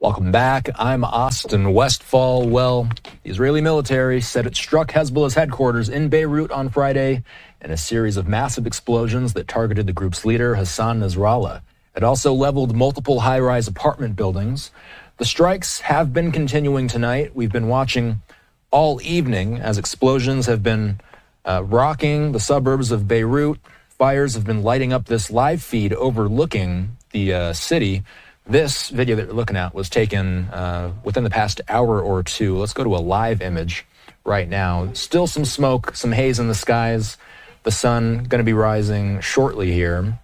Welcome back. I'm Austin Westfall. Well, the Israeli military said it struck Hezbollah's headquarters in Beirut on Friday in a series of massive explosions that targeted the group's leader, Hassan Nasrallah. It also leveled multiple high-rise apartment buildings. The strikes have been continuing tonight. We've been watching all evening as explosions have been rocking the suburbs of Beirut. Fires have been lighting up this live feed overlooking the city. This video that you're looking at was taken within the past hour or two. Let's go to a live image right now. Still some smoke, some haze in the skies. The sun going to be rising shortly here.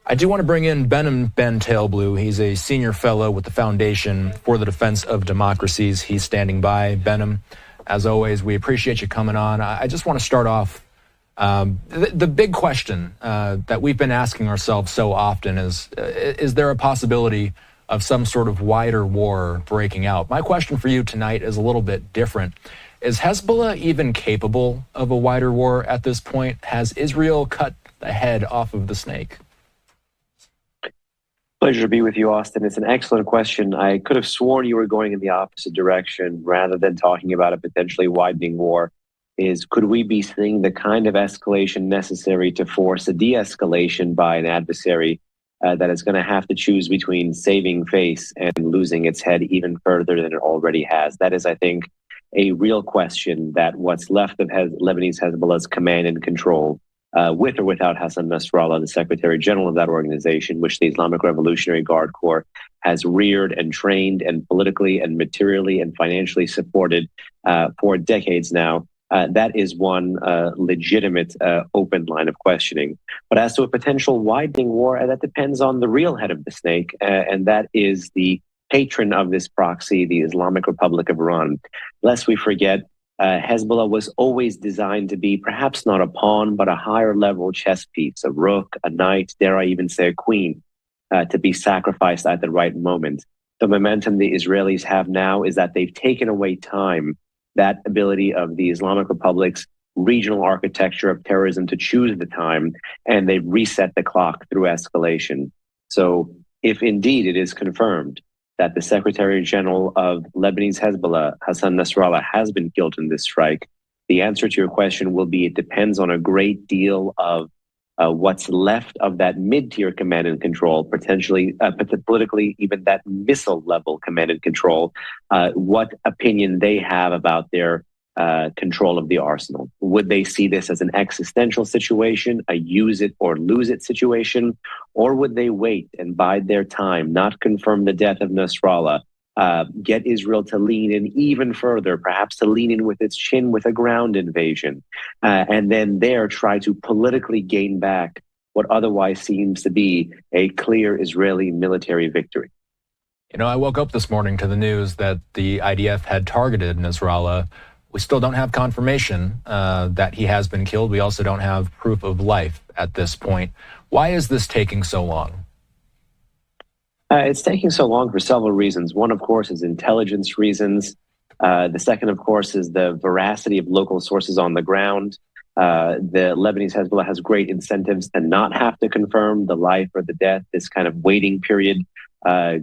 I do want to bring in Behnam Ben Taleblu. He's a senior fellow with the Foundation for the Defense of Democracies. He's standing by. Behnam, as always, we appreciate you coming on. I just want to start off. The big question that we've been asking ourselves so often is there a possibility of some sort of wider war breaking out? My question for you tonight is a little bit different. Is Hezbollah even capable of a wider war at this point? Has Israel cut the head off of the snake? Pleasure to be with you, Austin. It's an excellent question. I could have sworn you were going in the opposite direction rather than talking about a potentially widening war. Could we be seeing the kind of escalation necessary to force a de-escalation by an adversary that is going to have to choose between saving face and losing its head even further than it already has? That is, I think, a real question that what's left of Lebanese Hezbollah's command and control, with or without Hassan Nasrallah, the Secretary General of that organization, which the Islamic Revolutionary Guard Corps has reared and trained and politically and materially and financially supported for decades now. That is one legitimate open line of questioning. But as to a potential widening war, that depends on the real head of the snake, and that is the patron of this proxy, the Islamic Republic of Iran. Lest we forget, Hezbollah was always designed to be perhaps not a pawn, but a higher level chess piece, a rook, a knight, dare I even say a queen, to be sacrificed at the right moment. The momentum the Israelis have now is that they've taken away time, that ability of the Islamic Republic's regional architecture of terrorism to choose the time, and they've reset the clock through escalation. So if indeed it is confirmed that the Secretary General of Lebanese Hezbollah, Hassan Nasrallah, has been killed in this strike, the answer to your question will be it depends on a great deal of what's left of that mid-tier command and control, potentially, politically, even that missile-level command and control, what opinion they have about their control of the arsenal. Would they see this as an existential situation, a use it or lose it situation, or would they wait and bide their time, not confirm the death of Nasrallah, get Israel to lean in even further, perhaps to lean in with its chin with a ground invasion, and then there try to politically gain back what otherwise seems to be a clear Israeli military victory? You know, I woke up this morning to the news that the IDF had targeted Nasrallah. We still don't have confirmation that he has been killed. We also don't have proof of life at this point. Why is this taking so long? It's taking so long for several reasons. One, of course, is intelligence reasons. The second, of course, is the veracity of local sources on the ground. The Lebanese Hezbollah has great incentives to not have to confirm the life or the death. This kind of waiting period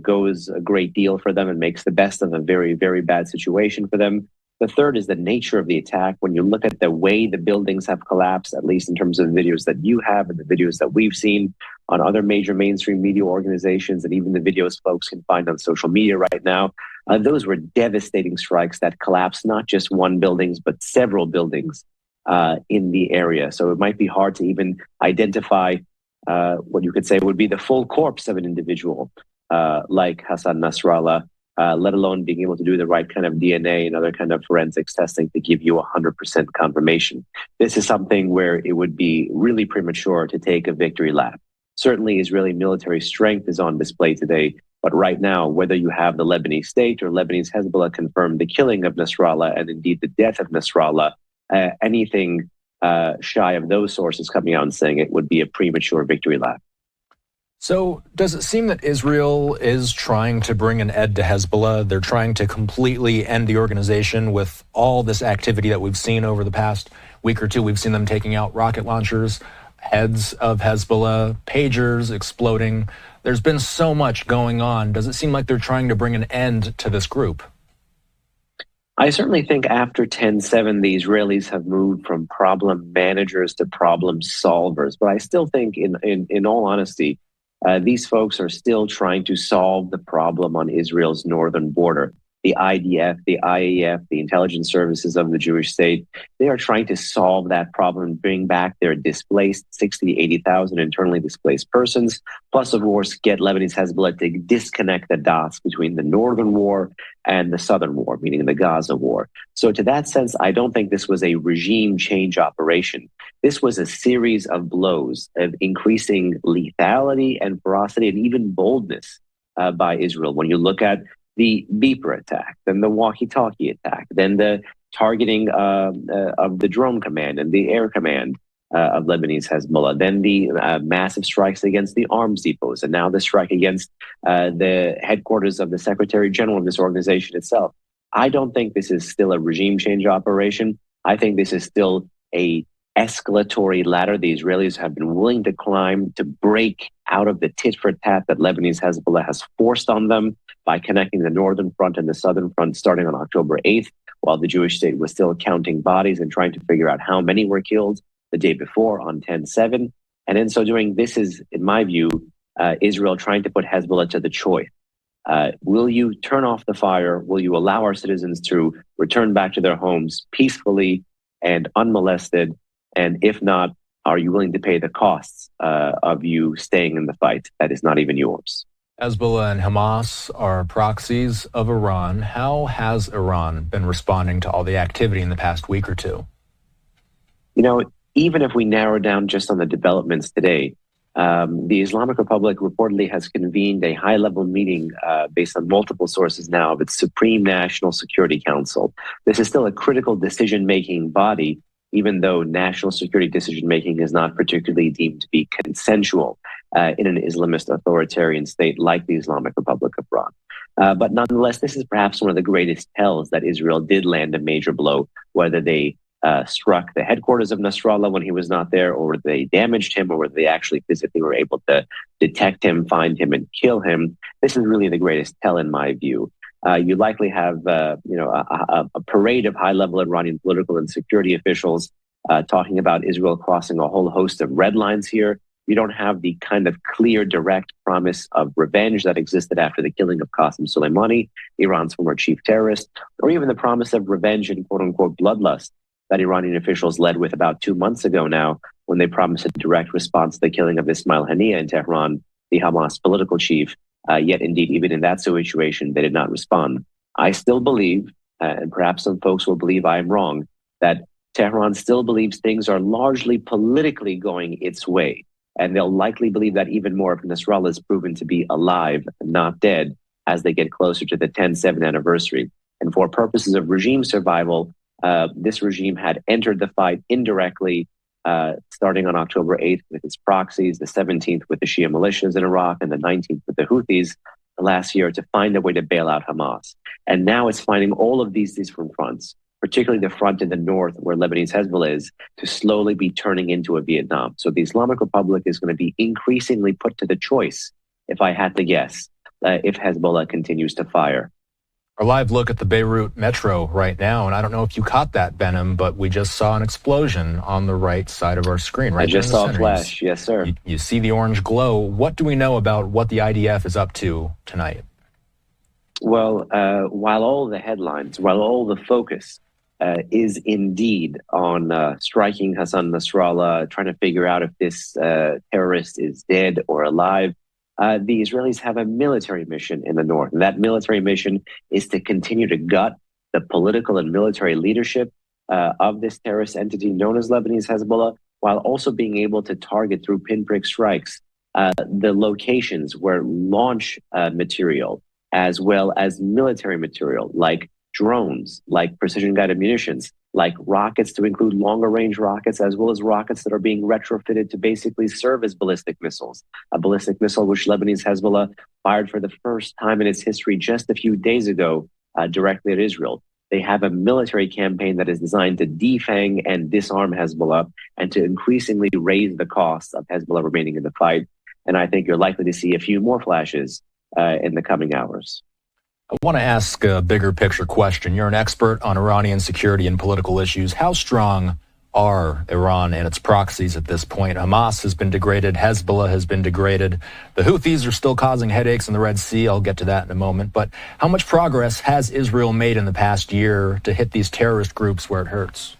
goes a great deal for them and makes the best of a very, very bad situation for them. The third is the nature of the attack. When you look at the way the buildings have collapsed, at least in terms of the videos that you have and the videos that we've seen on other major mainstream media organizations, and even the videos folks can find on social media right now, those were devastating strikes that collapsed not just one building, but several buildings in the area. So it might be hard to even identify what you could say would be the full corpse of an individual like Hassan Nasrallah, let alone being able to do the right kind of DNA and other kind of forensics testing to give you 100% confirmation. This is something where it would be really premature to take a victory lap. Certainly, Israeli military strength is on display today, but right now, whether you have the Lebanese state or Lebanese Hezbollah confirm the killing of Nasrallah and indeed the death of Nasrallah, anything shy of those sources coming out and saying it would be a premature victory lap. So does it seem that Israel is trying to bring an end to Hezbollah? They're trying to completely end the organization with all this activity that we've seen over the past week or two. We've seen them taking out rocket launchers, heads of Hezbollah, pagers exploding. There's been so much going on. Does it seem like they're trying to bring an end to this group? I certainly think after 10/7, the Israelis have moved from problem managers to problem solvers. But I still think, in all honesty, these folks are still trying to solve the problem on Israel's northern border. The IDF, the IAF, the intelligence services of the Jewish state, they are trying to solve that problem and bring back their displaced 60,000 to 80,000 internally displaced persons, plus, of course, get Lebanese Hezbollah to disconnect the dots between the northern war and the southern war, meaning the Gaza war. So to that sense, I don't think this was a regime change operation. This was a series of blows of increasing lethality and ferocity and even boldness by Israel. When you look at the beeper attack, then the walkie-talkie attack, then the targeting of the drone command and the air command of Lebanese Hezbollah, then the massive strikes against the arms depots, and now the strike against the headquarters of the Secretary General of this organization itself. I don't think this is still a regime change operation. I think this is still a escalatory ladder the Israelis have been willing to climb to break out of the tit-for-tat that Lebanese Hezbollah has forced on them by connecting the northern front and the southern front starting on October 8th, while the Jewish state was still counting bodies and trying to figure out how many were killed the day before on 10/7. And in so doing, this is, in my view, Israel trying to put Hezbollah to the choice. Will you turn off the fire? Will you allow our citizens to return back to their homes peacefully and unmolested? And if not, are you willing to pay the costs of you staying in the fight that is not even yours? Hezbollah and Hamas are proxies of Iran. How has Iran been responding to all the activity in the past week or two? You know, even if we narrow down just on the developments today, the Islamic Republic reportedly has convened a high-level meeting based on multiple sources now of its Supreme National Security Council. This is still a critical decision-making body, even though national security decision-making is not particularly deemed to be consensual in an Islamist authoritarian state like the Islamic Republic of Iran. But nonetheless, this is perhaps one of the greatest tells that Israel did land a major blow, whether they struck the headquarters of Nasrallah when he was not there, or whether they damaged him, or whether they actually physically were able to detect him, find him, and kill him. This is really the greatest tell in my view. You likely have a parade of high-level Iranian political and security officials talking about Israel crossing a whole host of red lines here. You don't have the kind of clear, direct promise of revenge that existed after the killing of Qasem Soleimani, Iran's former chief terrorist, or even the promise of revenge and quote-unquote bloodlust that Iranian officials led with about 2 months ago now, when they promised a direct response to the killing of Ismail Haniyeh in Tehran, the Hamas political chief. Yet, indeed, even in that situation, they did not respond. I still believe, and perhaps some folks will believe I am wrong, that Tehran still believes things are largely politically going its way. And they'll likely believe that even more if Nasrallah is proven to be alive, not dead, as they get closer to the 10/7 anniversary. And for purposes of regime survival, this regime had entered the fight indirectly, starting on October 8th with its proxies, the 17th with the Shia militias in Iraq, and the 19th with the Houthis last year to find a way to bail out Hamas. And now it's finding all of these different fronts, particularly the front in the north where Lebanese Hezbollah is, to slowly be turning into a Vietnam. So the Islamic Republic is going to be increasingly put to the choice, if I had to guess, if Hezbollah continues to fire. Our live look at the Beirut metro right now, and I don't know if you caught that, Behnam, but we just saw an explosion on the right side of our screen. Right, I just saw a flash, yes, sir. You see the orange glow. What do we know about what the IDF is up to tonight? Well, while all the headlines, while all the focus is indeed on striking Hassan Nasrallah, trying to figure out if this terrorist is dead or alive, the Israelis have a military mission in the north. And that military mission is to continue to gut the political and military leadership of this terrorist entity known as Lebanese Hezbollah, while also being able to target through pinprick strikes the locations where launch material, as well as military material like drones, like precision-guided munitions, like rockets to include longer-range rockets, as well as rockets that are being retrofitted to basically serve as ballistic missiles. A ballistic missile which Lebanese Hezbollah fired for the first time in its history just a few days ago directly at Israel. They have a military campaign that is designed to defang and disarm Hezbollah and to increasingly raise the cost of Hezbollah remaining in the fight. And I think you're likely to see a few more flashes in the coming hours. I want to ask a bigger picture question. You're an expert on Iranian security and political issues. How strong are Iran and its proxies at this point? Hamas has been degraded. Hezbollah has been degraded. The Houthis are still causing headaches in the Red Sea. I'll get to that in a moment. But how much progress has Israel made in the past year to hit these terrorist groups where it hurts?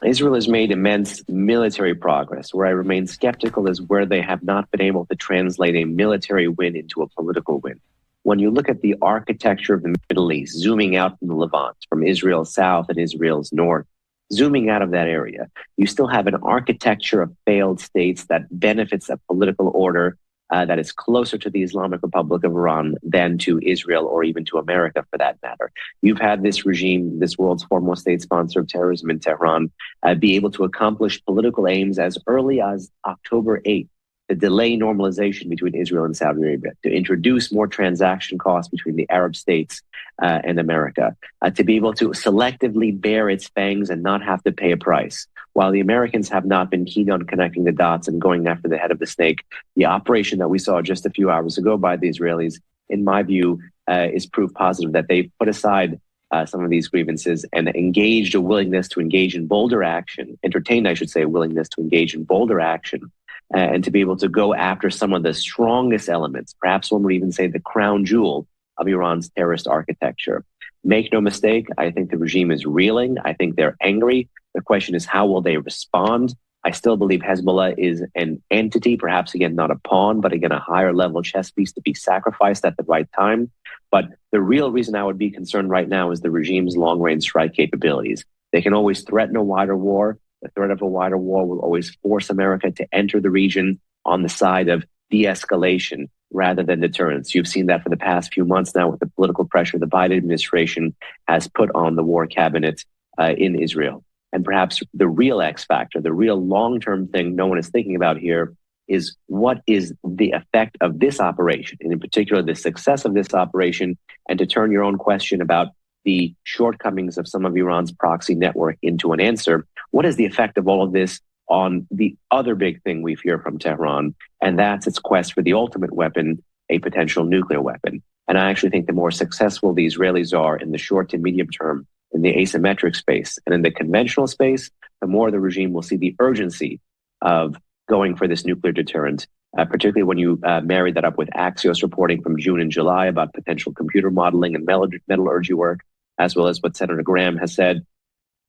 Israel has made immense military progress. Where I remain skeptical is where they have not been able to translate a military win into a political win. When you look at the architecture of the Middle East, zooming out from the Levant, from Israel's south and Israel's north, zooming out of that area, you still have an architecture of failed states that benefits a political order that is closer to the Islamic Republic of Iran than to Israel or even to America, for that matter. You've had this regime, this world's foremost state sponsor of terrorism in Tehran, be able to accomplish political aims as early as October 8th. To delay normalization between Israel and Saudi Arabia, to introduce more transaction costs between the Arab states and America, to be able to selectively bear its fangs and not have to pay a price. While the Americans have not been keen on connecting the dots and going after the head of the snake, the operation that we saw just a few hours ago by the Israelis, in my view, is proof positive that they put aside some of these grievances and engaged a willingness to engage in bolder action, entertained, I should say, a willingness to engage in bolder action, and to be able to go after some of the strongest elements, perhaps one would even say the crown jewel of Iran's terrorist architecture. Make no mistake, I think the regime is reeling. I think they're angry. The question is, how will they respond? I still believe Hezbollah is an entity, perhaps, again, not a pawn, but again, a higher level chess piece to be sacrificed at the right time. But the real reason I would be concerned right now is the regime's long-range strike capabilities. They can always threaten a wider war. The threat of a wider war will always force America to enter the region on the side of de-escalation rather than deterrence. You've seen that for the past few months now with the political pressure the Biden administration has put on the war cabinet in Israel. And perhaps the real X factor, the real long-term thing no one is thinking about here is what is the effect of this operation, and in particular the success of this operation, and to turn your own question about the shortcomings of some of Iran's proxy network into an answer. What is the effect of all of this on the other big thing we fear from Tehran? And that's its quest for the ultimate weapon, a potential nuclear weapon. And I actually think the more successful the Israelis are in the short to medium term in the asymmetric space and in the conventional space, the more the regime will see the urgency of going for this nuclear deterrent, particularly when you marry that up with Axios reporting from June and July about potential computer modeling and metallurgy work, as well as what Senator Graham has said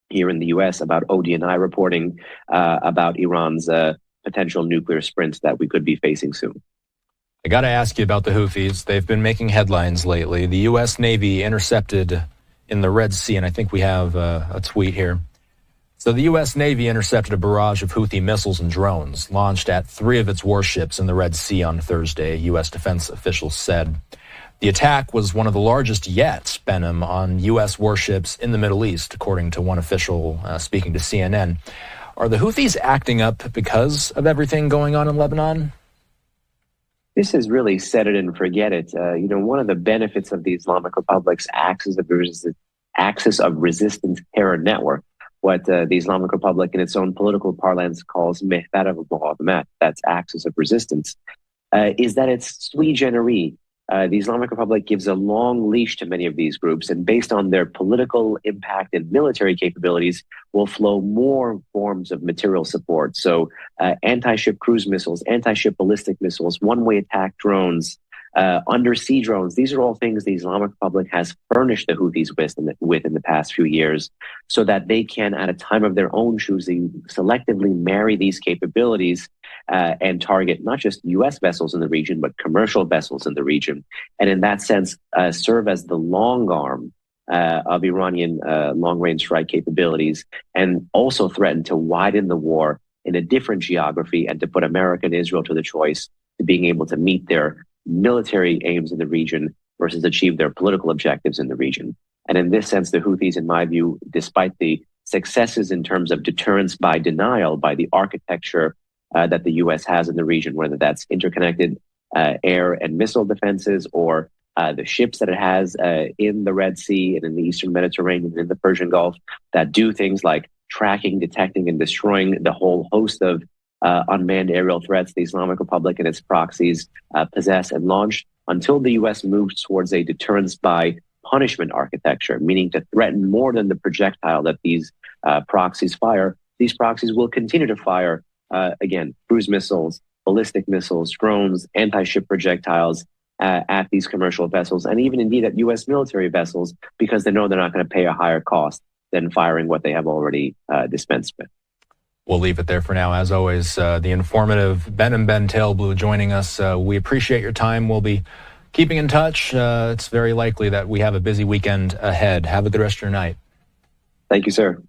here in the U.S. about ODNI reporting about Iran's potential nuclear sprint that we could be facing soon. I got to ask you about the Houthis. They've been making headlines lately. The U.S. Navy intercepted in the Red Sea, and I think we have a tweet here. So the U.S. Navy intercepted a barrage of Houthi missiles and drones launched at 3 of its warships in the Red Sea on Thursday, U.S. defense officials said. The attack was one of the largest yet, Behnam, on U.S. warships in the Middle East, according to one official speaking to CNN. Are the Houthis acting up because of everything going on in Lebanon? This is really set it and forget it. One of the benefits of the Islamic Republic's axis of resistance terror network, what the Islamic Republic in its own political parlance calls mehbar al-muqawamat, that's axis of resistance, is that it's sui generis. The Islamic Republic gives a long leash to many of these groups, and based on their political impact and military capabilities, will flow more forms of material support. So anti-ship cruise missiles, anti-ship ballistic missiles, one-way attack drones, undersea drones. These are all things the Islamic Republic has furnished the Houthis with in the past few years, so that they can, at a time of their own choosing, selectively marry these capabilities and target not just U.S. vessels in the region, but commercial vessels in the region. And in that sense, serve as the long arm of Iranian long-range strike capabilities, and also threaten to widen the war in a different geography and to put America and Israel to the choice to being able to meet their military aims in the region versus achieve their political objectives in the region. And in this sense, the Houthis, in my view, despite the successes in terms of deterrence by denial, by the architecture that the U.S. has in the region, whether that's interconnected air and missile defenses or the ships that it has in the Red Sea and in the Eastern Mediterranean and in the Persian Gulf that do things like tracking, detecting, and destroying the whole host of unmanned aerial threats the Islamic Republic and its proxies possess and launch, until the U.S. moves towards a deterrence by punishment architecture, meaning to threaten more than the projectile that these proxies fire. These proxies will continue to fire, again, cruise missiles, ballistic missiles, drones, anti-ship projectiles at these commercial vessels, and even indeed at U.S. military vessels, because they know they're not going to pay a higher cost than firing what they have already dispensed with. We'll leave it there for now. As always, the informative Behnam Ben Taleblu joining us. We appreciate your time. We'll be keeping in touch. It's very likely that we have a busy weekend ahead. Have a good rest of your night. Thank you, sir.